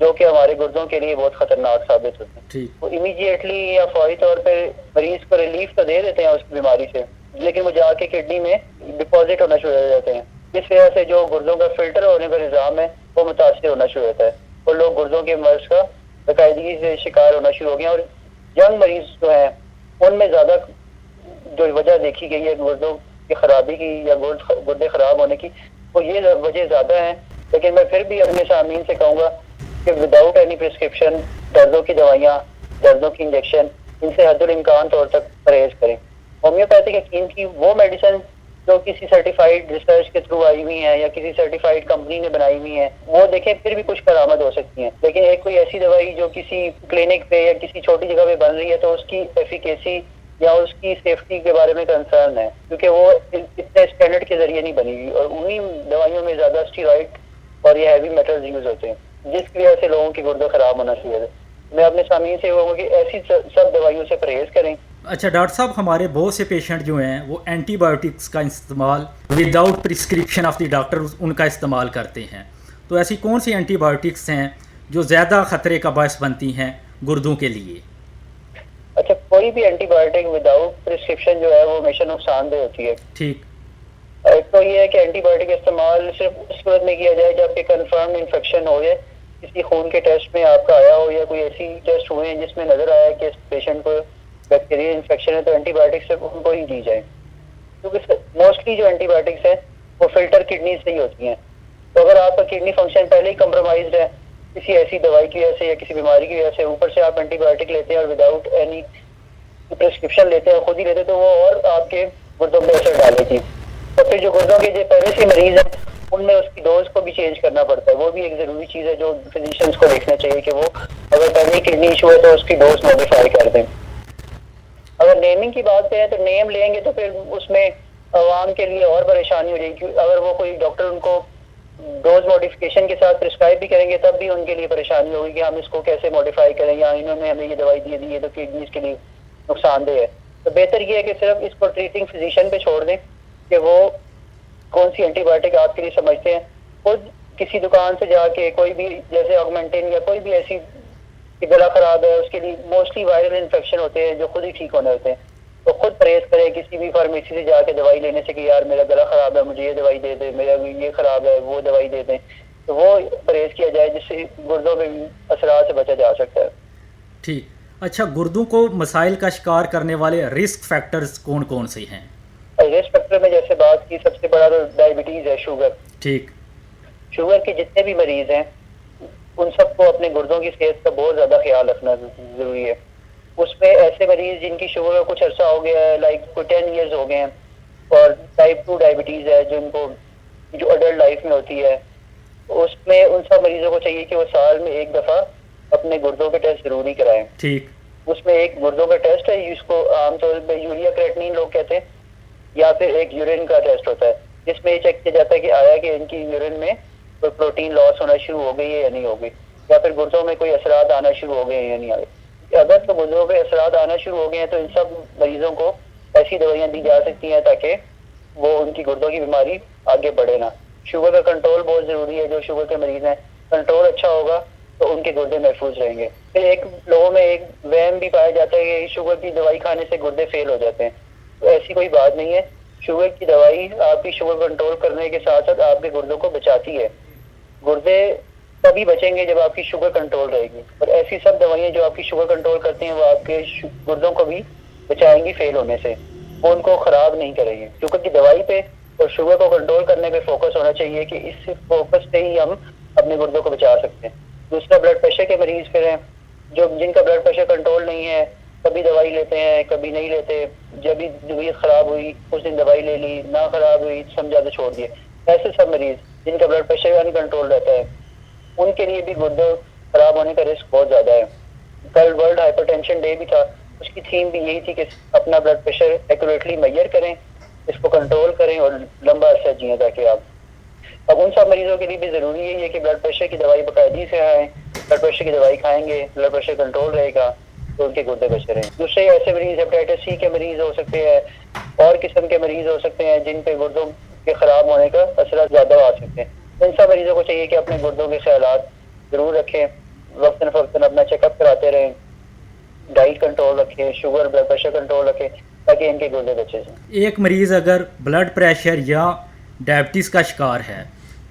جو کہ ہمارے گردوں کے لیے بہت خطرناک ثابت ہوتے ہیں. ٹھیک. وہ امیڈیٹلی یا فوری طور پہ مریض کو ریلیف تو دے دیتے ہیں اس کی بیماری سے، لیکن وہ جا کے کڈنی میں ڈپازٹ ہونا شروع ہو جاتے ہیں، جس وجہ سے جو گردوں کا فلٹر ہونے کا نظام ہے وہ متاثر ہونا شروع ہوتا ہے، اور لوگ گردوں کے مرض کا باقاعدگی سے شکار ہونا شروع ہو گئے. اور ینگ مریض جو ہیں ان میں زیادہ جو وجہ دیکھی گئی ہے گردوں کی خرابی کی یا گردے خراب ہونے کی، وہ یہ وجہ زیادہ ہیں. لیکن میں پھر بھی اپنے سامعین سے کہوں گا کہ وداؤٹ اینی پرسکرپشن دردوں کی دوائیاں، دردوں کی انجیکشن، ان سے حد الامکان طور تک پرہیز کریں. ہومیوپیتھک حکیم کی وہ میڈیسن جو کسی سرٹیفائڈ ریسرچ کے تھرو آئی ہوئی ہیں یا کسی سرٹیفائڈ کمپنی نے بنائی ہوئی ہیں، وہ دیکھیں پھر بھی کچھ کارآمد ہو سکتی ہیں. لیکن ایک کوئی ایسی دوائی جو کسی کلینک پہ یا کسی چھوٹی جگہ پہ بن رہی ہے تو اس کی ایفیکیسی یا اس کی سیفٹی کے بارے میں کنسرن ہے، کیونکہ وہ اتنے اسٹینڈرڈ کے ذریعے نہیں بنی ہوئی، اور انہی دوائیوں میں زیادہ اسٹیرائڈ اور یہ ہیوی میٹلز یوز ہوتے ہیں، جس کی وجہ سے لوگوں کی گردے خراب ہونا شروع ہے. میں اپنے سامعین سے کہوں گا کہ ایسی سب دوائیوں سے پرہیز کریں. اچھا ڈاکٹر صاحب، ہمارے بہت سے پیشنٹ جو ہیں وہ اینٹی بایوٹکس کا استعمال without prescription of the doctor ان کا استعمال کرتے ہیں، تو ایسی کون سی اینٹی بایوٹکس ہیں جو زیادہ خطرے کا باعث بنتی ہیں گردوں کے لیے؟ اچھا، کوئی بھی اینٹی بایوٹک وداؤٹ پرسکرپشن جو ہے وہ ہمیشہ نقصان دہ ہوتی ہے. ٹھیک. ایک تو یہ ہے کہ اینٹی بایوٹک کا استعمال صرف اس صورت میں کیا جائے جب کہ کنفرم انفیکشن ہو جائے، کسی خون کے ٹیسٹ میں آپ کا آیا ہو یا کوئی ایسی ٹیسٹ ہوئے ہیں جس میں نظر آیا کہ اس پیشنٹ کو بیکٹیریل انفیکشن ہے، تو اینٹی بایوٹک صرف ان کو ہی دی جائے. کیونکہ موسٹلی جو اینٹی بایوٹکس ہیں وہ فلٹر کڈنی سے ہی ہوتی ہیں. تو اگر آپ کا کڈنی فنکشن پہلے ہی کمپرومائزڈ ہے کسی ایسی دوائی کی وجہ سے یا کسی بیماری کی وجہ سے، اوپر سے آپ اینٹی بایوٹک لیتے ہیں اور وداؤٹ اینی پرسکرپشن لیتے ہیں، خود ہی لیتے، تو وہ اور آپ کے گردوں پہ اثر ڈالے گی. تو پھر جو گردوں کے جو پہلے سے مریض ہیں ان میں اس کی ڈوز کو بھی چینج کرنا پڑتا ہے. وہ بھی ایک ضروری چیز ہے جو فزیشینس کو دیکھنا چاہیے کہ وہ اگر پہلے کڈنی ایشو ہے تو اس کی ڈوز ماڈیفائی کر دیں. اگر نیمنگ کی بات کریں تو نیم لیں گے تو پھر اس میں عوام کے لیے اور پریشانی ہو جائے گی. اگر وہ کوئی ڈاکٹر ان کو ڈوز ماڈیفکیشن کے ساتھ پرسکرائب بھی کریں گے تب بھی ان کے لیے پریشانی ہوگی کہ ہم اس کو کیسے ماڈیفائی کریں، یا انہوں نے ہمیں یہ دوائی دی ہے تو کڈنیز کے لیے نقصان دہ ہے. تو بہتر یہ ہے کہ صرف اس کو ٹریٹنگ فزیشین پہ چھوڑ دیں کہ وہ کون سی اینٹی بایوٹک آپ کے لیے سمجھتے ہیں. خود کسی دکان سے جا کے کوئی بھی جیسے آگمنٹین یا کوئی بھی ایسی کہ گلا خراب ہے، اس کے لیے موسٹلی وائرل انفیکشن ہوتے ہیں جو خود ہی ٹھیک ہونے ہوتے ہیں، تو خود پرہیز کرے کسی بھی فارمیسی سے جا کے دوائی لینے سے کہ یار میرا گلا خراب ہے مجھے یہ دوائی دے دے، میرا یہ خراب ہے وہ دوائی دے دیں. تو وہ پرہیز کیا جائے جس سے گردوں میں اثرات سے بچا جا سکتا ہے. ٹھیک. اچھا، گردوں کو مسائل کا شکار کرنے والے رسک فیکٹرز کون کون سے ہیں؟ رسک فیکٹر میں جیسے بات کی، سب سے بڑا تو ڈائبٹیز ہے، شوگر. ٹھیک. شوگر کے جتنے بھی مریض ہیں ان سب کو اپنے گردوں کی صحت کا بہت زیادہ خیال رکھنا ضروری ہے. اس میں ایسے مریض جن کی شوگر کا کچھ عرصہ ہو گیا ہے، لائک کوئی 10 ایئرز ہو گئے ہیں، اور ٹائپ 2 ڈائبٹیز ہے جن کو جو اڈلٹ لائف میں ہوتی ہے، اس میں ان سب مریضوں کو چاہیے کہ وہ سال میں ایک دفعہ اپنے گردوں کے ٹیسٹ ضروری کرائیں. ٹھیک. اس میں ایک گردوں کا ٹیسٹ ہے جس کو عام طور پہ یوریا کریٹنین لوگ کہتے ہیں، یا پھر ایک یورین کا ٹیسٹ ہوتا ہے جس میں یہ چیک کیا جاتا ہے کہ آیا کہ ان کی یورین میں کوئی پروٹین لاس ہونا شروع ہو گئی ہے یا نہیں ہو گئی، یا پھر گردوں میں کوئی اثرات آنا شروع ہو گئے ہیں یا نہیں آئے. اگر تو گردوں پہ اثرات آنا شروع ہو گئے ہیں تو ان سب مریضوں کو ایسی دوائیاں دی جا سکتی ہیں تاکہ وہ ان کی گردوں کی بیماری آگے بڑھے نہ. شوگر کا کنٹرول بہت ضروری ہے. جو شوگر کے مریض ہیں کنٹرول اچھا ہوگا تو ان کے گردے محفوظ رہیں گے. پھر ایک لوگوں میں ایک وہم بھی پایا جاتا ہے کہ شوگر کی دوائی کھانے سے گردے فیل ہو جاتے ہیں، تو ایسی کوئی بات نہیں ہے. شوگر کی دوائی آپ کی شوگر کنٹرول کرنے کے ساتھ ساتھ آپ کے گردوں کو بچاتی ہے. گردے تبھی بچیں گے جب آپ کی شوگر کنٹرول رہے گی، اور ایسی سب دوائیاں جو آپ کی شوگر کنٹرول کرتی ہیں وہ آپ کے گردوں کو بھی بچائیں گی فیل ہونے سے، وہ ان کو خراب نہیں کریں گے. شوگر کی دوائی پہ اور شوگر کو کنٹرول کرنے پہ فوکس ہونا چاہیے کہ اس فوکس سے ہی ہم اپنے گردوں کو بچا سکتے ہیں. دوسرا بلڈ پریشر کے مریض پھر ہیں جن کا بلڈ پریشر کنٹرول نہیں ہے، کبھی دوائی لیتے ہیں کبھی نہیں لیتے، جب بھی طبیعت خراب ہوئی اس دن دوائی لے لی، نہ خراب ہوئی سمجھا تو چھوڑ دیے. ایسے سب مریض جن کا بلڈ پریشر ان کنٹرول رہتا ہے ان کے لیے بھی گردے خراب ہونے کا رسک بہت زیادہ ہے. کل ورلڈ ہائپر ٹینشن ڈے بھی تھا، اس کی تھیم بھی یہی تھی کہ اپنا بلڈ پریشر ایکوریٹلی میئر کریں، اس کو کنٹرول کریں اور لمبا عرصہ جئیں تاکہ آپ. اب ان سب مریضوں کے لیے بھی ضروری ہے کہ بلڈ پریشر کی دوائی باقاعدگی سے آئیں، بلڈ پریشر کی دوائی کھائیں گے، بلڈ پریشر کنٹرول رہے گا تو ان کے گردے بچے رہیں. دوسرے ایسے مریض ہیپاٹائٹس سی کے مریض ہو سکتے ہیں اور قسم کے مریض ہو سکتے ہیں جن پہ گردوں کے خراب ہونے کا اثرات زیادہ آ سکتے ہیں. ان سب مریضوں کو چاہیے کہ اپنے گردوں کے خیالات ضرور رکھیں. وقتاً فوقتاً اپنا چیک اپ کراتے رہیں, ڈائٹ کنٹرول رکھیں, شوگر بلڈ پریشر کنٹرول رکھیں تاکہ ان کے گردے بچے جائیں. ایک مریض اگر بلڈ پریشر یا ڈائبٹیز کا شکار ہے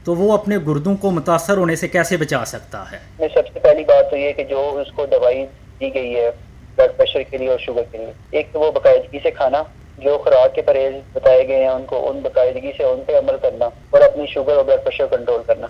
تو وہ اپنے گردوں کو متاثر ہونے سے کیسے بچا سکتا ہے؟ میں سب سے پہلی بات تو یہ کہ جو اس کو دوائی دی گئی ہے بلڈ پریشر کے لیے اور شوگر کے لیے, ایک تو وہ باقاعدگی سے کھانا, جو خوراک کے پرہیز بتائے گئے ہیں ان کو ان باقاعدگی سے ان پہ عمل کرنا, اور اپنی شوگر اور بلڈ پریشر کنٹرول کرنا.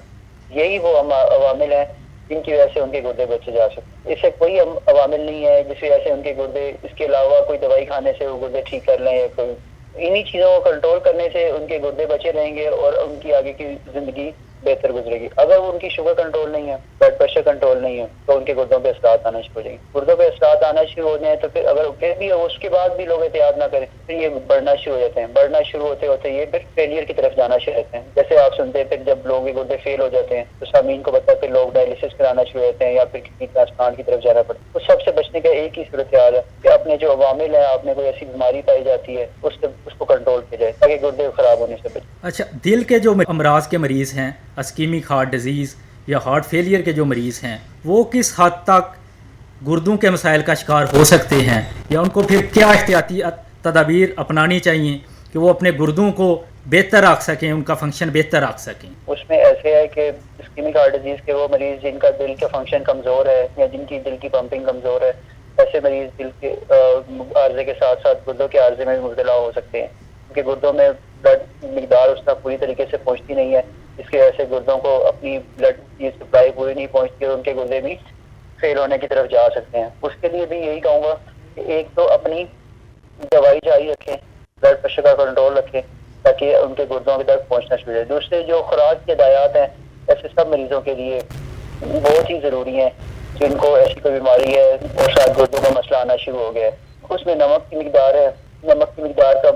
یہی وہ عوامل ہیں جن کی وجہ سے ان کے گردے بچے جا سکتے. اس سے کوئی عوامل نہیں ہے جس کی وجہ سے ان کے گردے, اس کے علاوہ کوئی دوائی کھانے سے وہ گردے ٹھیک کر لیں, یا کوئی انہی چیزوں کو کنٹرول کرنے سے ان کے گردے بچے رہیں گے اور ان کی آگے کی زندگی بہتر گزرے گی. اگر ان کی شوگر کنٹرول نہیں ہے, بلڈ پریشر کنٹرول نہیں ہے, تو ان کے گردوں پہ اثرات آنا شروع ہو جائیں گے. گردوں پہ اثرات آنا شروع ہو جائیں تو پھر اگر پھر بھی اس کے بعد بھی لوگ احتیاط نہ کریں, پھر یہ بڑھنا شروع ہو جاتے ہیں. بڑھنا شروع ہوتے ہوتے یہ پھر فیلئر کی طرف جانا شروع ہوتے ہیں. جیسے آپ سنتے ہیں پھر جب لوگوں کے گردے فیل ہو جاتے ہیں تو سامعین کو پتہ ہے پھر لوگ ڈائلسس کرانا شروع ہوتے ہیں یا پھر کڈنی ٹرانسپلانٹ کی طرف جانا پڑتا ہے. تو سب سے بچنے کا ایک ہی صورتحال ہے کہ اپنے جو عوامل ہیں, آپ نے کوئی ایسی بیماری پائی جاتی ہے اس کو کنٹرول کیا جائے تاکہ گردے خراب ہونے سے بچے. اچھا, دل کے جو امراض کے مریض ہیں, اسکیمک ہارٹ ڈیزیز یا ہارٹ فیلئر کے جو مریض ہیں, وہ کس حد تک گردوں کے مسائل کا شکار ہو سکتے ہیں, یا ان کو پھر کیا احتیاطی تدابیر اپنانی چاہیے کہ وہ اپنے گردوں کو بہتر رکھ سکیں, ان کا فنکشن بہتر رکھ سکیں؟ اس میں ایسے ہے کہ اسکیمک ہارٹ ڈیزیز کے وہ مریض جن کا دل کا فنکشن کمزور ہے یا جن کی دل کی پمپنگ کمزور ہے, ایسے مریض دل کے عارضے کے ساتھ ساتھ گردوں کے عارضے میں مبتلا ہو سکتے ہیں, کیونکہ گردوں میں بلڈ مقدار اس کا پوری طریقے سے پہنچتی نہیں ہے, اس کی وجہ سے گردوں کو اپنی بلڈ کی سپلائی پوری نہیں پہنچتی اور ان کے گردے بھی فیل ہونے کی طرف جا سکتے ہیں. اس کے لیے بھی یہی کہوں گا کہ ایک تو اپنی دوائی جاری رکھیں, بلڈ پریشر کا کنٹرول رکھیں تاکہ ان کے گردوں تک پہنچنا شروع ہو جائے. دوسرے جو خوراک کی ہدایات ہیں ایسے سب مریضوں کے لیے بہت ہی ضروری ہیں جن کو ایسی کوئی بیماری ہے اور شاید گردوں کا مسئلہ آنا شروع ہو گیا ہے. اس میں نمک کی مقدار ہے, نمک کی مقدار کا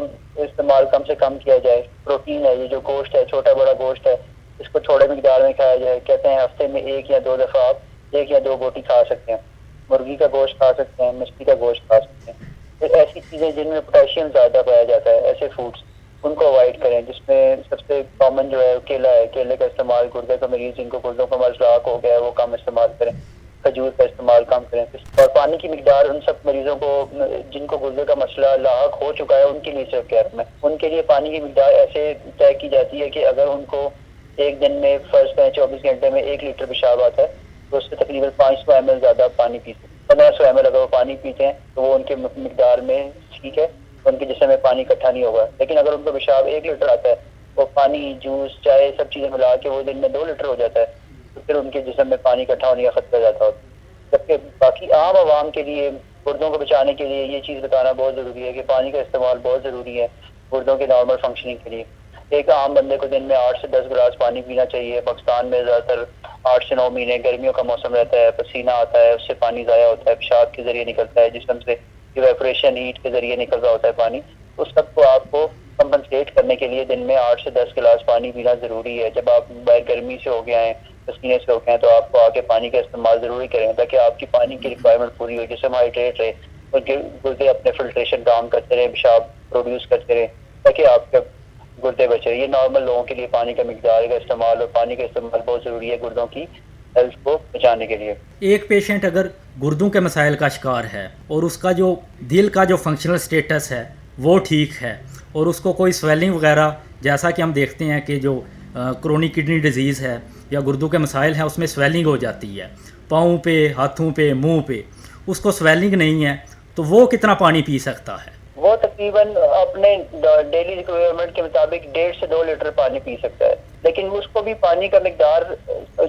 استعمال کم سے کم کیا جائے. پروٹین ہے, یہ جو گوشت ہے, چھوٹا بڑا گوشت ہے, اس کو تھوڑے مقدار میں کھایا جائے. کہتے ہیں ہفتے میں 1 یا 2 دفعہ آپ 1 یا 2 بوٹی کھا سکتے ہیں. مرغی کا گوشت کھا سکتے ہیں, مچھلی کا گوشت کھا سکتے ہیں. پھر ایسی چیزیں جن میں پوٹیشیم زیادہ پایا جاتا ہے, ایسے فوڈس ان کو اوائڈ کریں. جس میں سب سے کامن جو ہے کیلا ہے, کیلے کا استعمال گردے کا مریض جن کو گردوں کا مسئلہ ہو گیا ہے وہ کم استعمال کریں. کھجور کا استعمال کم کریں. اور پانی کی مقدار ان سب مریضوں کو جن کو گردے کا مسئلہ لاحق ہو چکا ہے ان کے لیے صرف کیئر میں, ان کے لیے پانی کی مقدار ایسے طے کی جاتی ہے کہ اگر ان کو ایک دن میں فرض کریں 24 گھنٹے میں 1 لیٹر پیشاب آتا ہے تو اس سے تقریباً 500 ml زیادہ پانی پیتے ہیں. 1500 ml اگر وہ پانی پیتے ہیں تو وہ ان کے مقدار میں ٹھیک ہے, ان کے جسم میں پانی اکٹھا نہیں ہوگا. لیکن اگر ان کو پیشاب 1 لیٹر آتا ہے, وہ پانی, جوس, چائے سب چیزیں ملا کے وہ دن میں 2 لیٹر ہو جاتا ہے, تو پھر ان کے جسم میں پانی اکٹھا ہونے کا خطرہ زیادہ ہوتا ہے. جبکہ باقی عام عوام کے لیے گردوں کو بچانے کے لیے یہ چیز بتانا بہت ضروری ہے کہ پانی کا استعمال بہت ضروری ہے گردوں کے نارمل فنکشننگ کے لیے. ایک عام بندے کو دن میں 8 سے 10 گلاس پانی پینا چاہیے. پاکستان میں زیادہ تر 8 سے 9 مہینے گرمیوں کا موسم رہتا ہے, پسینہ آتا ہے, اس سے پانی ضائع ہوتا ہے, پیشاب کے ذریعے نکلتا ہے جسم سے, ایویپوریشن ہیٹ کے ذریعے نکل رہا ہوتا ہے پانی. اس سب کو آپ کو کمپنسیٹ کرنے کے لیے دن میں 8 سے 10 گلاس پانی پینا ضروری ہے. جب آپ باہر گرمی سے ہو گئے ہیں, پسینے سے ہو گئے ہیں, تو آپ کو آ کے پانی کا استعمال ضروری کریں تاکہ آپ کی پانی کی ریکوائرمنٹ پوری ہو, جسم ہائیڈریٹ رہے, اور گردے اپنے فلٹریشن کام کرتے رہیں, پیشاب پروڈیوس کرتے رہیں تاکہ آپ کے گردے بچے. یہ نارمل لوگوں کے لیے پانی کا مقدار کا استعمال اور پانی کا استعمال بہت ضروری ہے گردوں کی ہیلتھ کو بچانے کے لیے. ایک پیشنٹ اگر گردوں کے مسائل کا شکار ہے اور اس کا جو دل کا جو فنکشنل سٹیٹس ہے وہ ٹھیک ہے, اور اس کو کوئی سویلنگ وغیرہ, جیسا کہ ہم دیکھتے ہیں کہ جو کرونک کڈنی ڈیزیز ہے یا گردوں کے مسائل ہیں اس میں سویلنگ ہو جاتی ہے پاؤں پہ, ہاتھوں پہ, منہ پہ, اس کو سویلنگ نہیں ہے, تو وہ کتنا پانی پی سکتا ہے؟ وہ تقریباً اپنے ڈیلی ریکوائرمنٹ کے مطابق 1.5 سے 2 لیٹر پانی پی سکتا ہے. لیکن اس کو بھی پانی کا مقدار,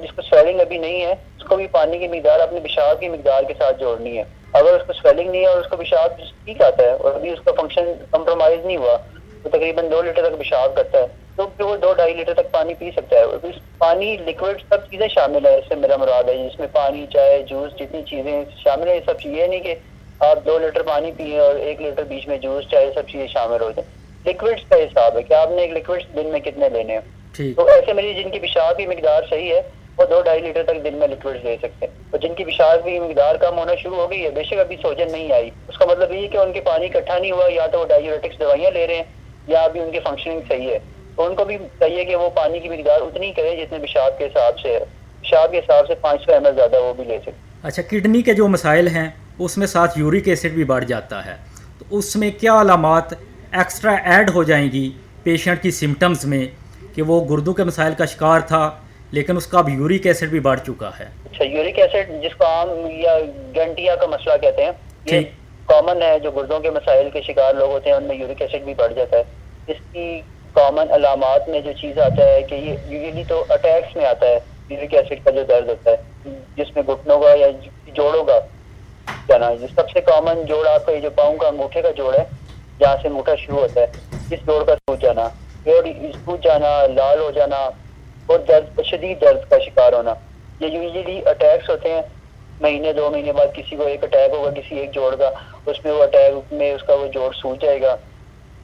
جس کو سویلنگ ابھی نہیں ہے, اس کو بھی پانی کی مقدار اپنے پیشاب کی مقدار کے ساتھ جوڑنی ہے. اگر اس کو سویلنگ نہیں ہے اور اس کو پیشاب ٹھیک آتا ہے اور ابھی اس کا فنکشن کمپرومائز نہیں ہوا, تو تقریباً 2 لیٹر تک پیشاب کرتا ہے, تو پھر وہ 2-2.5 لیٹر تک پانی پی سکتا ہے. پانی, لکوڈ, سب چیزیں شامل ہیں, اس سے میرا مراد ہے جس میں پانی, چائے, جوس, جتنی چیزیں شامل ہیں, یہ سب چیزیں نہیں کہ آپ 2 لیٹر پانی پیئیں اور 1 لیٹر بیچ میں جوس, چائے, سب چیزیں شامل ہو جائیں. لکوڈس کا حساب ہے کہ آپ نے ایک لکوڈس دن میں کتنے لینے ہیں. تو ایسے مریض جن کی پیشاب کی مقدار صحیح ہے وہ 2-2.5 لیٹر تک دن میں لکوڈس لے سکتے ہیں. اور جن کی پیشاب کی مقدار کم ہونا شروع ہو گئی ہے, بے شک ابھی سوجن نہیں آئی, اس کا مطلب یہ کہ ان کے پانی اکٹھا نہیں ہوا, یا تو وہ ڈائیوریٹکس دوائیاں لے رہے ہیں یا ابھی ان کی فنکشننگ صحیح ہے, تو ان کو بھی چاہیے کہ وہ پانی کی مقدار اتنی کرے جتنے پیشاب کے حساب سے ہے. پیشاب کے حساب سے 500 ml زیادہ وہ بھی لے سکتے ہیں۔ اچھا، کڈنی کے جو مسائل ہیں اس میں ساتھ یورک ایسڈ بھی بڑھ جاتا ہے، تو اس میں کیا علامات ایکسٹرا ایڈ ہو جائیں گی پیشنٹ کی سمٹمز میں کہ وہ گردوں کے مسائل کا شکار تھا لیکن اس کا اب یورک ایسڈ بھی بڑھ چکا ہے؟ اچھا، یورک ایسڈ جس کو عام یا گنٹیا کا مسئلہ کہتے ہیں، یہ ٹھیک، کامن ہے، جو گردوں کے مسائل کے شکار لوگ ہوتے ہیں ان میں یورک ایسڈ بھی بڑھ جاتا ہے۔ اس کی کامن علامات میں جو چیز آتا ہے کہ یہ یوزلی تو اٹیکس میں آتا ہے، یورک ایسڈ کا جو درد ہوتا ہے جس میں گھٹنوں کا یا جوڑوں کا جانا، سب سے کامن جوڑ آپ کا یہ جو پاؤں کا انگوٹھے کا جوڑ ہے جہاں سے انگوٹھا شروع ہوتا ہے، اس جوڑ کا ٹوٹ جانا، اور ٹوٹ جانا، لال ہو جانا اور درد، شدید درد کا شکار ہونا، یہ یوزلی اٹیکس ہوتے ہیں۔ مہینے 2 مہینے بعد کسی کو ایک اٹیک ہوگا کسی ایک جوڑ کا، اس میں وہ اٹیک میں اس کا وہ جوڑ سوج جائے گا،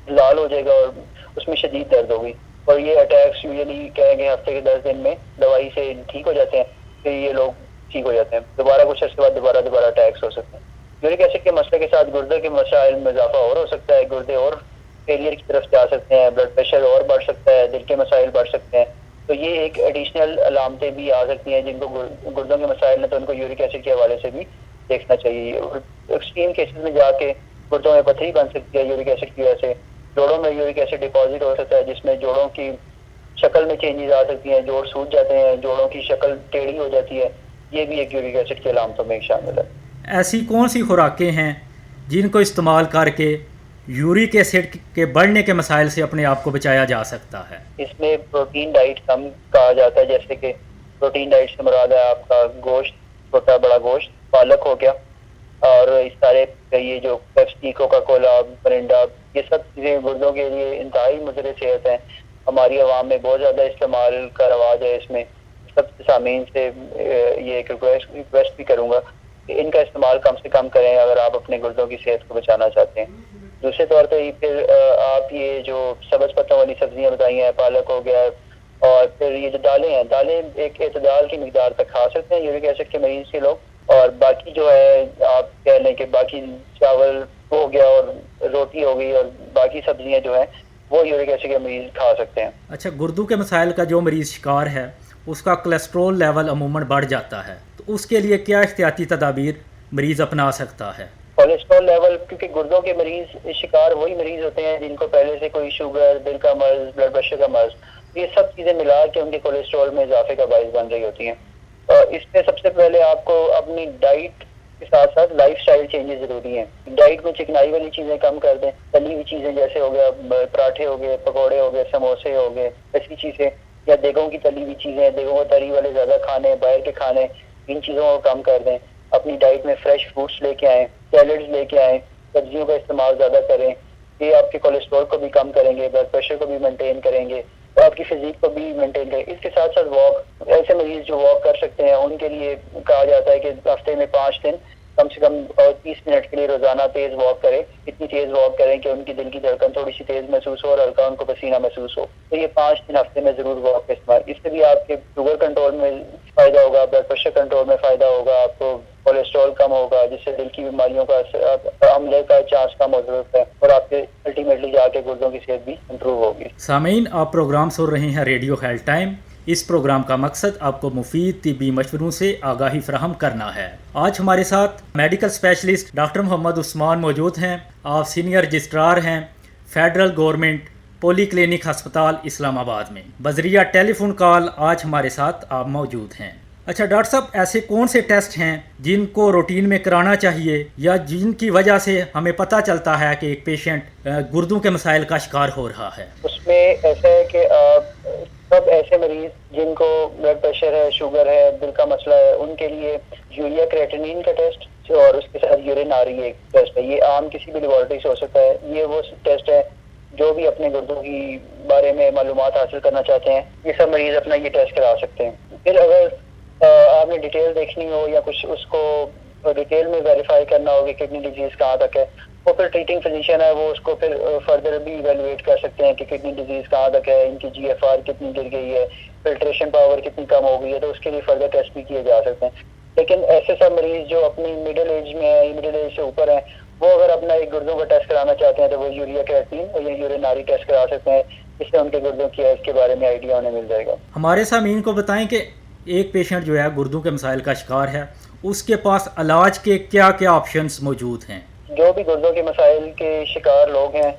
لال ہو جائے گا اور اس میں شدید درد ہوگی، اور یہ اٹیکس یوزلی کہیں گے ہفتے کے 10 دن میں دوائی سے ٹھیک ہو جاتے ہیں، پھر یہ لوگ ٹھیک ہو جاتے ہیں، دوبارہ کچھ عرصے بعد دوبارہ اٹیکس ہو سکتے ہیں۔ یورک ایسڈ کے مسئلے کے ساتھ گردے کے مسائل میں اضافہ اور ہو سکتا ہے، گردے اور فیلئر کی طرف جا سکتے ہیں، بلڈ پریشر اور بڑھ سکتا ہے، دل کے مسائل بڑھ سکتے ہیں، تو یہ ایک ایڈیشنل علامتیں بھی آ سکتی ہیں جن کو گردوں کے مسائل ہیں، تو ان کو یورک ایسڈ کے حوالے سے بھی دیکھنا چاہیے۔ ایکسٹریم کیسز میں جا کے گردوں میں پتھری بن سکتی ہے یورک ایسڈ کی وجہ سے، جوڑوں میں یورک ایسڈ ڈپازٹ ہو سکتا ہے جس میں جوڑوں کی شکل میں چینجز آ سکتی ہیں، جوڑ سوج جاتے ہیں، جوڑوں کی شکل ٹیڑھی ہو جاتی ہے، یہ بھی ایک یورک ایسڈ کی علامتوں میں شامل ہے۔ ایسی کون سی خوراکیں ہیں جن کو استعمال کر کے یورک ایسڈ کے بڑھنے کے مسائل سے اپنے آپ کو بچایا جا سکتا ہے؟ اس میں پروٹین ڈائٹ کم کہا جاتا ہے، جیسے کہ پروٹین ڈائٹ سے مراد ہے آپ کا گوشت، چھوٹا بڑا گوشت، پالک ہو گیا، اور اس سارے یہ جو پیپسی، کوکا کولا، مرنڈا، یہ سب چیزیں گردوں کے لیے انتہائی مضر صحت ہیں۔ ہماری عوام میں بہت زیادہ استعمال کا رواج ہے، اس میں سب سامعین سے یہ ایک ریکویسٹ بھی کروں گا کہ ان کا استعمال کم سے کم کریں اگر آپ اپنے گردوں کی صحت کو بچانا چاہتے ہیں۔ دوسرے طور پہ پھر آپ یہ جو سبز پتوں والی سبزیاں بتائی ہیں، پالک ہو گیا، اور پھر یہ جو دالیں ہیں، دالیں ایک اعتدال کی مقدار تک کھا سکتے ہیں یورک ایسڈ کے مریض کے لوگ، اور باقی جو ہے آپ کہہ لیں کہ باقی چاول ہو گیا اور روٹی ہو گئی اور باقی سبزیاں جو ہیں وہ یورک ایسڈ کے مریض کھا سکتے ہیں۔ اچھا، گردوں کے مسائل کا جو مریض شکار ہے اس کا کولیسٹرول لیول عموماً بڑھ جاتا ہے، تو اس کے لیے کیا احتیاطی تدابیر مریض اپنا سکتا ہے؟ کولیسٹرول لیول، کیونکہ گردوں کے مریض شکار وہی مریض ہوتے ہیں جن کو پہلے سے کوئی شوگر، دل کا مرض، بلڈ پریشر کا مرض، یہ سب چیزیں ملا کے ان کے کولیسٹرول میں اضافے کا باعث بن رہی ہوتی ہیں۔ اس میں سب سے پہلے آپ کو اپنی ڈائٹ کے ساتھ ساتھ لائف سٹائل چینجز ضروری ہیں۔ ڈائٹ میں چکنائی والی چیزیں کم کر دیں، تلی ہوئی چیزیں جیسے ہو گیا پراٹھے ہو گئے، پکوڑے ہو گئے، سموسے ہو گئے، ایسی چیزیں، یا دیگوں کی تلی ہوئی چیزیں، دیگوں کو تری والے زیادہ کھانے، باہر کے کھانے، ان چیزوں کو کم کر دیں۔ اپنی ڈائٹ میں فریش فروٹس لے کے آئیں، سیلڈز لے کے آئیں، سبزیوں کا استعمال زیادہ کریں، یہ آپ کے کولیسٹرول کو بھی کم کریں گے، بلڈ پریشر کو بھی مینٹین کریں گے اور آپ کی فزیک کو بھی مینٹین کریں۔ اس کے ساتھ ساتھ واک، ایسے مریض جو واک کر سکتے ہیں ان کے لیے کہا جاتا ہے کہ ہفتے میں 5 دن کم سے کم 30 منٹ کے لیے روزانہ تیز واک کریں، اتنی تیز واک کریں کہ ان کی دل کی دھڑکن تھوڑی سی تیز محسوس ہو اور ہلکا ان کو پسینہ محسوس ہو، تو یہ 5 دن ہفتے میں ضرور واک کا استعمال، اس سے بھی آپ کے شوگر کنٹرول میں فائدہ ہوگا، بلڈ پریشر کنٹرول میں فائدہ ہوگا، آپ کو کولیسٹرول کم ہوگا جس سے دل کی بیماریوں کا حملے کا چانس کم ہو سکتا ہے، اور آپ کے الٹیمیٹلی جا کے گردوں کی صحت بھی امپروو ہوگی۔ سامعین، آپ پروگرام سن رہے ہیں ریڈیو ہیلتھ ٹائم۔ اس پروگرام کا مقصد آپ کو مفید طبی مشوروں سے آگاہی فراہم کرنا ہے۔ آج ہمارے ساتھ medical specialist doctor Muhammad Usman موجود ہیں۔ آپ سینئر رجسٹرار ہیں فیڈرل گورنمنٹ پولی کلینک ہسپتال اسلام آباد میں۔ بذریعہ ٹیلی فون کال آج ہمارے ساتھ آپ موجود ہیں۔ اچھا ڈاکٹر صاحب، ایسے کون سے ٹیسٹ ہیں جن کو روٹین میں کرانا چاہیے یا جن کی وجہ سے ہمیں پتہ چلتا ہے کہ ایک پیشنٹ گردوں کے مسائل کا شکار ہو رہا ہے؟ اس میں ایسا ہے کہ سب ایسے مریض جن کو بلڈ پریشر ہے، شوگر ہے، دل کا مسئلہ ہے، ان کے لیے یوریا کریٹینین کا ٹیسٹ اور اس کے ساتھ یورین آر ای ایک ٹیسٹ ہے، یہ عام کسی بھی لیبارٹری سے ہو سکتا ہے۔ یہ وہ ٹیسٹ ہے جو بھی اپنے گردوں کی بارے میں معلومات حاصل کرنا چاہتے ہیں، یہ سب مریض اپنا یہ ٹیسٹ کرا سکتے ہیں۔ پھر اگر آپ نے ڈیٹیل دیکھنی ہو یا کچھ اس کو ڈیٹیل میں ویریفائی کرنا ہو کہ کڈنی ڈیزیز کہاں تک ہے، وہ پھر ٹریٹنگ فزیشین ہے، وہ اس کو پھر فردر بھی ایویلویٹ کر سکتے ہیں کہ کڈنی ڈیزیز کہاں تک ہے، ان کی جی ایف آر کتنی گر گئی ہے، فلٹریشن پاور کتنی کم ہو گئی ہے، تو اس کے لیے فردر ٹیسٹ بھی کیے جا سکتے ہیں۔ لیکن ایسے سب مریض جو اپنی مڈل ایج میں ہیں، مڈل ایج سے اوپر ہیں، وہ اگر اپنا ایک گردوں کا ٹیسٹ کرانا چاہتے ہیں تو وہ یوریا کریٹین اور یا یوریناری ٹیسٹ کرا سکتے ہیں، اس سے ان کے گردوں کی ہیلتھ کے بارے میں آئیڈیا انہیں مل جائے گا۔ ہمارے سامعین کو بتائیں کہ ایک پیشنٹ جو ہے گردوں کے مسائل کا شکار ہے، اس کے پاس علاج کے کیا کیا آپشنز موجود ہیں؟ جو بھی گردوں کے مسائل کے شکار لوگ ہیں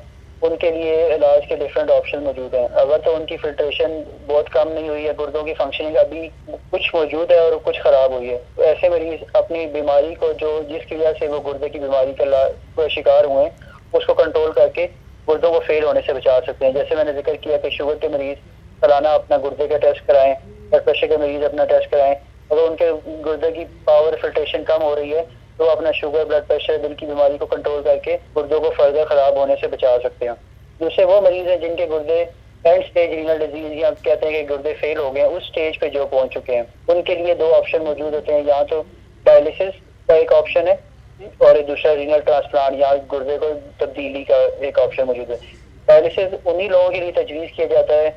ان کے لیے علاج کے ڈفرینٹ آپشن موجود ہیں. اگر تو ان کی فلٹریشن بہت کم نہیں ہوئی ہے، گردوں کی فنکشننگ ابھی کچھ موجود ہے اور کچھ خراب ہوئی ہے، تو ایسے مریض اپنی بیماری کو جس کی وجہ سے وہ گردے کی بیماری کا شکار ہوئے ہیں اس کو کنٹرول کر کے گردوں کو فیل ہونے سے بچا سکتے ہیں. جیسے میں نے ذکر کیا کہ شوگر کے مریض سالانہ اپنا گردے کا ٹیسٹ کرائیں، بلڈ پریشر کے مریض اپنا ٹیسٹ کرائیں. اگر ان کے گردے کی پاور فلٹریشن کم ہو رہی ہے تو اپنا شوگر، بلڈ پریشر، دل کی بیماری کو کنٹرول کر کے گردوں کو فردر خراب ہونے سے بچا سکتے ہیں. دوسرے وہ مریض ہیں جن کے گردے اینڈ سٹیج رینل ڈیزیز یا کہتے ہیں کہ گردے فیل ہو گئے ہیں، اس سٹیج پہ جو پہنچ چکے ہیں، ان کے لیے دو آپشن موجود ہوتے ہیں. یا تو ڈائلسس کا ایک آپشن ہے اور ایک دوسرا رینل ٹرانسپلانٹ یا گردے کو تبدیلی کا ایک آپشن موجود ہے. ڈائلسس انہی لوگوں کے لیے تجویز کیا جاتا ہے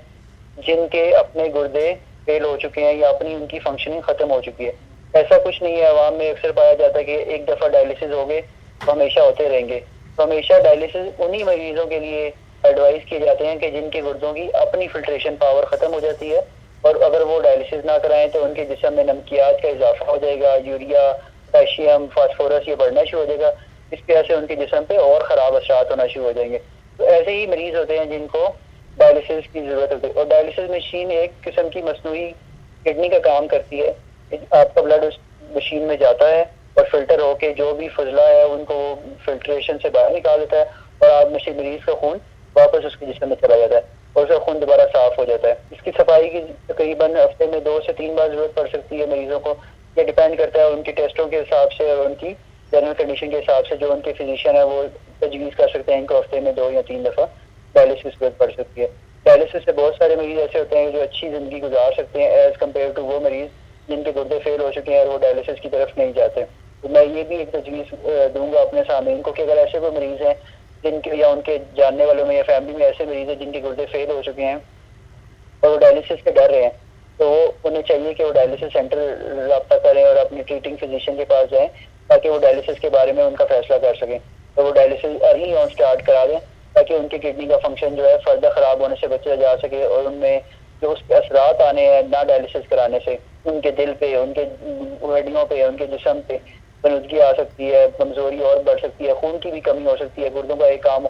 جن کے اپنے گردے فیل ہو چکے ہیں یا اپنی ان کی فنکشننگ ختم ہو چکی ہے. ایسا کچھ نہیں ہے، عوام میں اکثر پایا جاتا ہے کہ ایک دفعہ ڈائلسس ہو گئے تو ہمیشہ ہوتے رہیں گے. تو ہمیشہ ڈائلسس انہی مریضوں کے لیے ایڈوائز کیے جاتے ہیں کہ جن کے گردوں کی اپنی فلٹریشن پاور ختم ہو جاتی ہے، اور اگر وہ ڈائلسس نہ کرائیں تو ان کے جسم میں نمکیات کا اضافہ ہو جائے گا، یوریا، پوٹاشیم، فاسفورس یہ بڑھنا شروع ہو جائے گا. اس وجہ سے ان کے جسم پہ اور خراب اثرات ہونا شروع ہو جائیں گے. تو ایسے ہی مریض ہوتے ہیں جن کو ڈائلسس کی ضرورت ہوتی ہے. اور ڈائلسس مشین ایک قسم کی مصنوعی کڈنی کا کام کرتی ہے. آپ کا بلڈ اس مشین میں جاتا ہے اور فلٹر ہو کے جو بھی فضلہ ہے ان کو فلٹریشن سے باہر نکال دیتا ہے، اور آپ میں سے مریض کا خون واپس اس کے جسم میں چلا جاتا ہے اور اس کا خون دوبارہ صاف ہو جاتا ہے. اس کی صفائی کی تقریباً ہفتے میں 2 سے 3 بار ضرورت پڑ سکتی ہے مریضوں کو. یہ ڈیپینڈ کرتا ہے ان کے ٹیسٹوں کے حساب سے اور ان کی جنرل کنڈیشن کے حساب سے. جو ان کے فزیشین ہے وہ تجویز کر سکتے ہیں ان کو ہفتے میں 2 یا 3 دفعہ ڈائلسس ضرورت پڑ سکتی ہے. ڈائلسس سے بہت سارے مریض ایسے ہوتے ہیں جو اچھی زندگی گزار سکتے ہیں ایز کمپیئر ٹو وہ مریض جن کے گردے فیل ہو چکے ہیں اور وہ ڈائلسس کی طرف نہیں جاتے. تو میں یہ بھی ایک تجویز دوں گا اپنے سامعین کو کہ اگر ایسے کوئی مریض ہیں جن کے یا ان کے جاننے والوں میں یا فیملی میں ایسے مریض ہیں جن کے گردے فیل ہو چکے ہیں اور وہ ڈائلسس کے ڈر رہے ہیں، تو انہیں چاہیے کہ وہ ڈائلسس سینٹر رابطہ کریں اور اپنی ٹریٹنگ فزیشین کے پاس جائیں تاکہ وہ ڈائلسس کے بارے میں ان کا فیصلہ کر سکیں. تو وہ ڈائلسس ارلی آن اسٹارٹ کرا دیں تاکہ ان کی کڈنی کا فنکشن جو ہے فردر خراب ہونے سے بچا جا سکے، اور ان میں جو اس کے اثرات آنے ہیں نہ ڈائلسس کرانے سے ان کے دل پہ، ان کے ہڈیوں پہ، ان کے جسم پہ بنودگی آ سکتی ہے، کمزوری اور بڑھ سکتی ہے، خون کی بھی کمی ہو سکتی ہے. گردوں کا ایک کام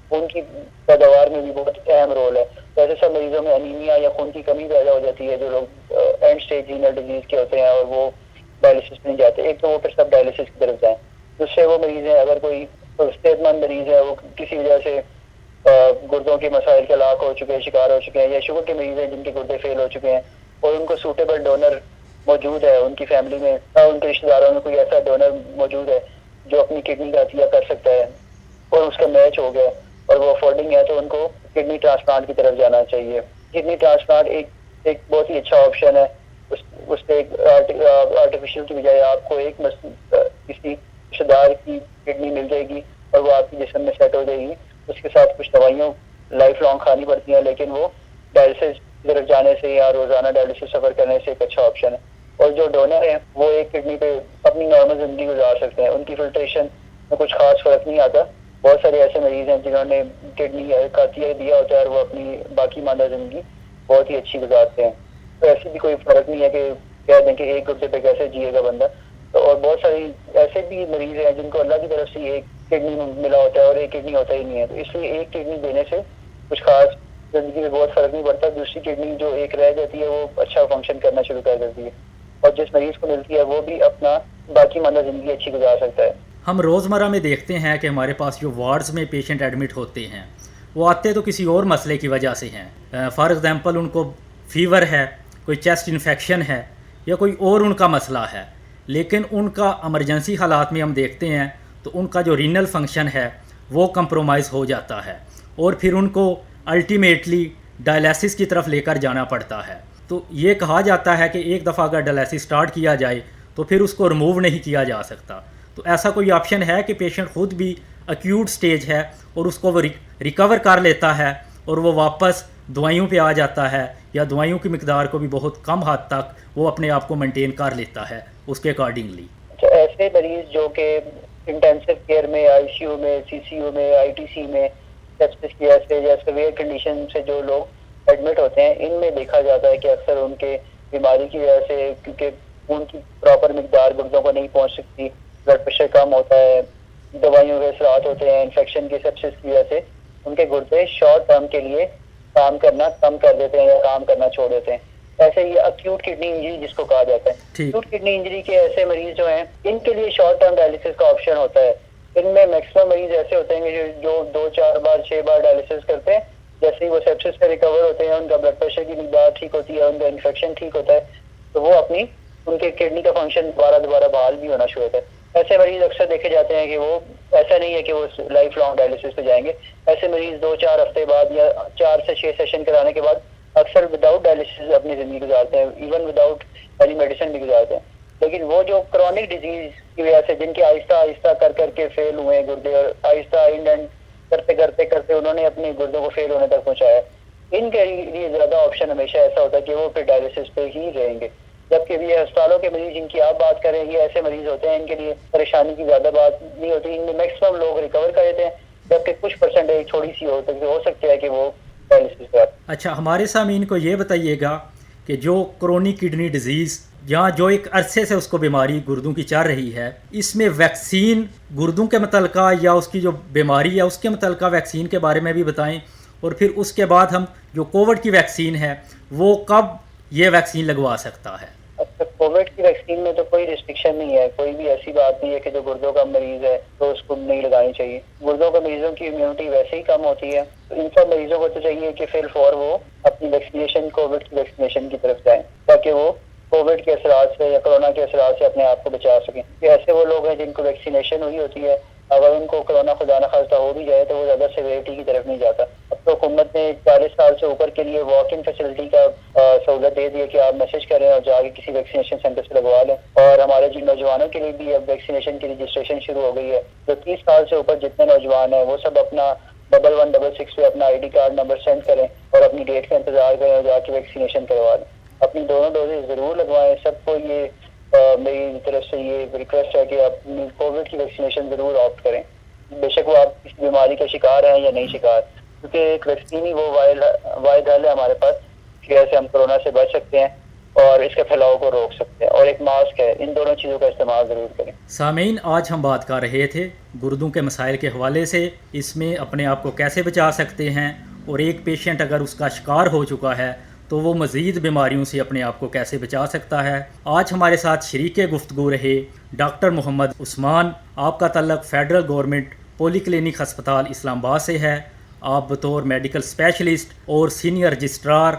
خون کی پیداوار میں بھی بہت اہم رول ہے. تو ایسے سب مریضوں میں انیمیا یا خون کی کمی پیدا ہو جاتی ہے جو لوگ اینڈ اسٹیج رینل ڈیزیز کے ہوتے ہیں اور وہ ڈائلسس نہیں جاتے. ایک تو وہ پھر سب ڈائلسس کی طرف جائیں. دوسرے وہ مریض ہیں اگر کوئی صحت مند مریض ہے، وہ کسی وجہ سے گردوں کے مسائل کے ہلاک ہو چکے ہیں، شکار ہو چکے ہیں، یا شوگر کے مریض ہیں جن کے گردے فیل ہو چکے ہیں اور ان کو سوٹیبل ڈونر موجود ہے، ان کی فیملی میں ان کے رشتہ داروں میں کوئی ایسا ڈونر موجود ہے جو اپنی کڈنی کا عطیہ کر سکتا ہے اور اس کا میچ ہو گیا اور وہ افورڈنگ ہے، تو ان کو کڈنی ٹرانسپلانٹ کی طرف جانا چاہیے. کڈنی ٹرانسپلانٹ ایک بہت ہی اچھا آپشن ہے. اس پہ آرٹیفیشیل کی بجائے آپ کو ایک کسی رشتہ دار کی کڈنی مل جائے گی اور وہ آپ کے جسم میں سیٹ ہو جائے گی. اس کے ساتھ کچھ دوائیوں لائف لانگ کھانی پڑتی ہیں، لیکن وہ ڈائلسس کی طرف جانے سے یا روزانہ ڈائلسس سفر کرنے سے ایک اچھا آپشن ہے. اور جو ڈونر ہیں وہ ایک کڈنی پہ اپنی نارمل زندگی گزار سکتے ہیں، ان کی فلٹریشن میں کچھ خاص فرق نہیں آتا. بہت سارے ایسے مریض ہیں جنہوں نے کڈنی کا عطیہ دیا ہوتا ہے اور وہ اپنی باقی ماندہ زندگی بہت ہی اچھی گزارتے ہیں. تو ایسی بھی کوئی فرق نہیں ہے کہ کہہ دیں کہ ایک گردے پہ کیسے جیے گا بندہ. تو اور بہت ساری ایسے بھی مریض ہیں جن کو اللہ کی طرف سے ایک کڈنی ملا ہوتا ہے اور ایک کڈنی ہوتا ہی نہیں ہے. تو اس لیے ایک کڈنی دینے سے کچھ خاص زندگی میں بہت فرق نہیں پڑتا. دوسری کڈنی جو ایک رہ جاتی ہے وہ اچھا فنکشن کرنا شروع کر دیتی ہے اور جس مریض کو ملتی ہے وہ بھی اپنا باقی ماندہ زندگی اچھی گزار سکتا ہے. ہم روزمرہ میں دیکھتے ہیں کہ ہمارے پاس جو وارڈز میں پیشنٹ ایڈمٹ ہوتے ہیں وہ آتے تو کسی اور مسئلے کی وجہ سے ہیں. فار ایگزامپل ان کو فیور ہے، کوئی چیسٹ انفیکشن ہے یا کوئی اور ان کا مسئلہ ہے، لیکن ان کا ایمرجنسی حالات میں ہم دیکھتے ہیں تو ان کا جو رینل فنکشن ہے وہ کمپرومائز ہو جاتا ہے اور پھر ان کو الٹیمیٹلی ڈائلسس کی طرف لے کر جانا پڑتا ہے. تو یہ کہا جاتا ہے کہ ایک دفعہ اگر ڈائلسس سٹارٹ کیا جائے تو پھر اس کو ریموو نہیں کیا جا سکتا. تو ایسا کوئی آپشن ہے کہ پیشنٹ خود بھی ایکیوٹ سٹیج ہے اور اس کو وہ ریکور کر لیتا ہے اور وہ واپس دوائیوں پہ آ جاتا ہے، یا دوائیوں کی مقدار کو بھی بہت کم حد تک وہ اپنے آپ کو مینٹین کر لیتا ہے اس کے اکارڈنگلی؟ ایسے مریض جو کہ انٹینسو کیئر میں، آئی سی یو میں، سی سی یو میں، آئی ٹی سی میں سیپسس کی ایسے یا سیویئر کنڈیشن سے جو لوگ ایڈمٹ ہوتے ہیں، ان میں دیکھا جاتا ہے کہ اکثر ان کے بیماری کی وجہ سے، کیونکہ خون کی پراپر مقدار گردوں کو نہیں پہنچ سکتی، بلڈ پریشر کم ہوتا ہے، دوائیوں کے اثرات ہوتے ہیں، انفیکشن کی سیپسس کی وجہ سے ان کے گردے شارٹ ٹرم کے لیے کام کرنا کم کر دیتے ہیں یا کام کرنا چھوڑ دیتے ہیں. ایسے یہ اکیوٹ کڈنی انجری جس کو کہا جاتا ہے. اکیوٹ کڈنی انجری کے ایسے مریض جو ہیں ان کے لیے شارٹ ٹرم ڈائلسس کا آپشن ہوتا ہے. ان میں میکسیمم مریض ایسے ہوتے ہیں جو 2-4 بار 6 بار ڈائلسس کرتے ہیں. جیسے ہی وہ سیپسس سے ریکور ہوتے ہیں، ان کا بلڈ پریشر کی مقدار ٹھیک ہوتی ہے، ان کا انفیکشن ٹھیک ہوتا ہے، تو وہ ان کے کڈنی کا فنکشن دوبارہ بحال بھی ہونا شروع ہوتا ہے. ایسے مریض اکثر دیکھے جاتے ہیں کہ وہ ایسا نہیں ہے کہ وہ لائف لانگ ڈائلسس پہ جائیں گے. ایسے مریض 2-4 ہفتے بعد یا 4 سے 6 سیشن کرانے کے بعد اکثر وداؤٹ ڈائلسس اپنی زندگی گزارتے ہیں، ایون وداؤٹ اینی میڈیسن بھی گزارتے ہیں. لیکن وہ جو کرونک ڈیزیز کی وجہ سے جن کے آہستہ آہستہ کر کے فیل ہوئے ہیں گردے، اور آہستہ اینڈ کرتے انہوں نے اپنے گردوں کو فیل ہونے تک پہنچایا، ان کے لیے زیادہ آپشن ہمیشہ ایسا ہوتا ہے کہ وہ پھر ڈائلسس پہ ہی رہیں گے. جبکہ یہ ہسپتالوں کے مریض جن کی آپ بات کریں، یہ ایسے مریض ہوتے ہیں ان کے لیے پریشانی کی زیادہ بات نہیں ہوتی. ان میں میکسیمم لوگ ریکور کر دیتے ہیں، جبکہ کچھ پرسنٹیج تھوڑی سی ہو سکتی ہے کہ وہ ڈائلسس پہ. اچھا، ہمارے سامعین کو یہ بتائیے گا کہ جو کرونک کڈنی ڈیزیز جہاں جو ایک عرصے سے اس کو بیماری گردوں کی چل رہی ہے، اس میں ویکسین گردوں کے متعلقہ یا اس کی جو بیماری ہے اس کے متعلقہ ویکسین کے بارے میں بھی بتائیں، اور پھر اس کے بعد ہم جو کووڈ کی ویکسین ہے وہ کب یہ ویکسین لگوا سکتا ہے؟ اچھا، کووڈ کی ویکسین میں تو کوئی ریسٹرکشن نہیں ہے، کوئی بھی ایسی بات نہیں ہے کہ جو گردوں کا مریض ہے تو اس کو نہیں لگانی چاہیے. گردوں کے مریضوں کی امیونٹی ویسے ہی کم ہوتی ہے، تو ان سب مریضوں کو تو چاہیے کہ فی الفور وہ اپنی ویکسینیشن کووڈ کی ویکسینیشن کی طرف جائیں، تاکہ وہ کووڈ کے اثرات سے یا کرونا کے اثرات سے اپنے آپ کو بچا سکیں. کہ ایسے وہ لوگ ہیں جن کو ویکسینیشن ہوئی ہوتی ہے، اگر ان کو کرونا خدا نخواستہ ہو بھی جائے تو وہ زیادہ سیویرٹی کی طرف نہیں جاتا. اب تو حکومت نے 40 سال سے اوپر کے لیے واک ان فیسلٹی کا سہولت دے دی ہے کہ آپ میسج کریں اور جا کے کسی ویکسینیشن سینٹر سے لگوا لیں. اور ہمارے جن نوجوانوں کے لیے بھی اب ویکسینیشن کی رجسٹریشن شروع ہو گئی ہے. جو 30 سال سے اوپر جتنے نوجوان ہیں وہ سب اپنا 1166 پہ اپنا ID کارڈ نمبر سینڈ کریں اور اپنی ڈیٹ کا انتظار کریں اور جا کے ویکسینیشن کروا لیں. اپنی دونوں ڈوزز ضرور لگوائیں. سب کو یہ میری طرف سے یہ ریکویسٹ ہے کہ آپ کووڈ کی ویکسینیشن ضرور آپٹ کریں، بے شک وہ آپ کسی بیماری کا شکار ہیں یا نہیں شکار، کیونکہ ایک ویکسین ہی وہ واحد حل ہے ہمارے پاس کہ ایسے ہم کورونا سے بچ سکتے ہیں اور اس کے پھیلاؤ کو روک سکتے ہیں. اور ایک ماسک ہے، ان دونوں چیزوں کا استعمال ضرور کریں. سامعین، آج ہم بات کر رہے تھے گردوں کے مسائل کے حوالے سے، اس میں اپنے آپ کو کیسے بچا سکتے ہیں، اور ایک پیشنٹ اگر اس کا شکار ہو چکا ہے تو وہ مزید بیماریوں سے اپنے آپ کو کیسے بچا سکتا ہے. آج ہمارے ساتھ شریک گفتگو رہے ڈاکٹر محمد عثمان. آپ کا تعلق فیڈرل گورنمنٹ پولی کلینک ہسپتال اسلام آباد سے ہے. آپ بطور میڈیکل اسپیشلسٹ اور سینئر رجسٹرار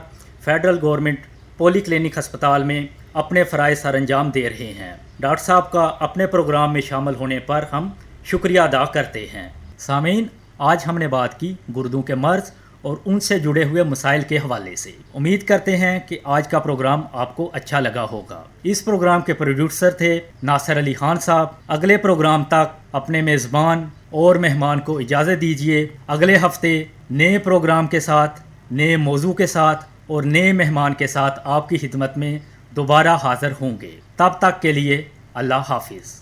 فیڈرل گورنمنٹ پولی کلینک ہسپتال میں اپنے فرائض سر انجام دے رہے ہیں. ڈاکٹر صاحب کا اپنے پروگرام میں شامل ہونے پر ہم شکریہ ادا کرتے ہیں. سامعین، آج ہم نے بات کی گردوں کے مرض اور ان سے جڑے ہوئے مسائل کے حوالے سے. امید کرتے ہیں کہ آج کا پروگرام آپ کو اچھا لگا ہوگا. اس پروگرام کے پروڈیوسر تھے ناصر علی خان صاحب. اگلے پروگرام تک اپنے میزبان اور مہمان کو اجازت دیجیے. اگلے ہفتے نئے پروگرام کے ساتھ، نئے موضوع کے ساتھ اور نئے مہمان کے ساتھ آپ کی خدمت میں دوبارہ حاضر ہوں گے. تب تک کے لیے اللہ حافظ.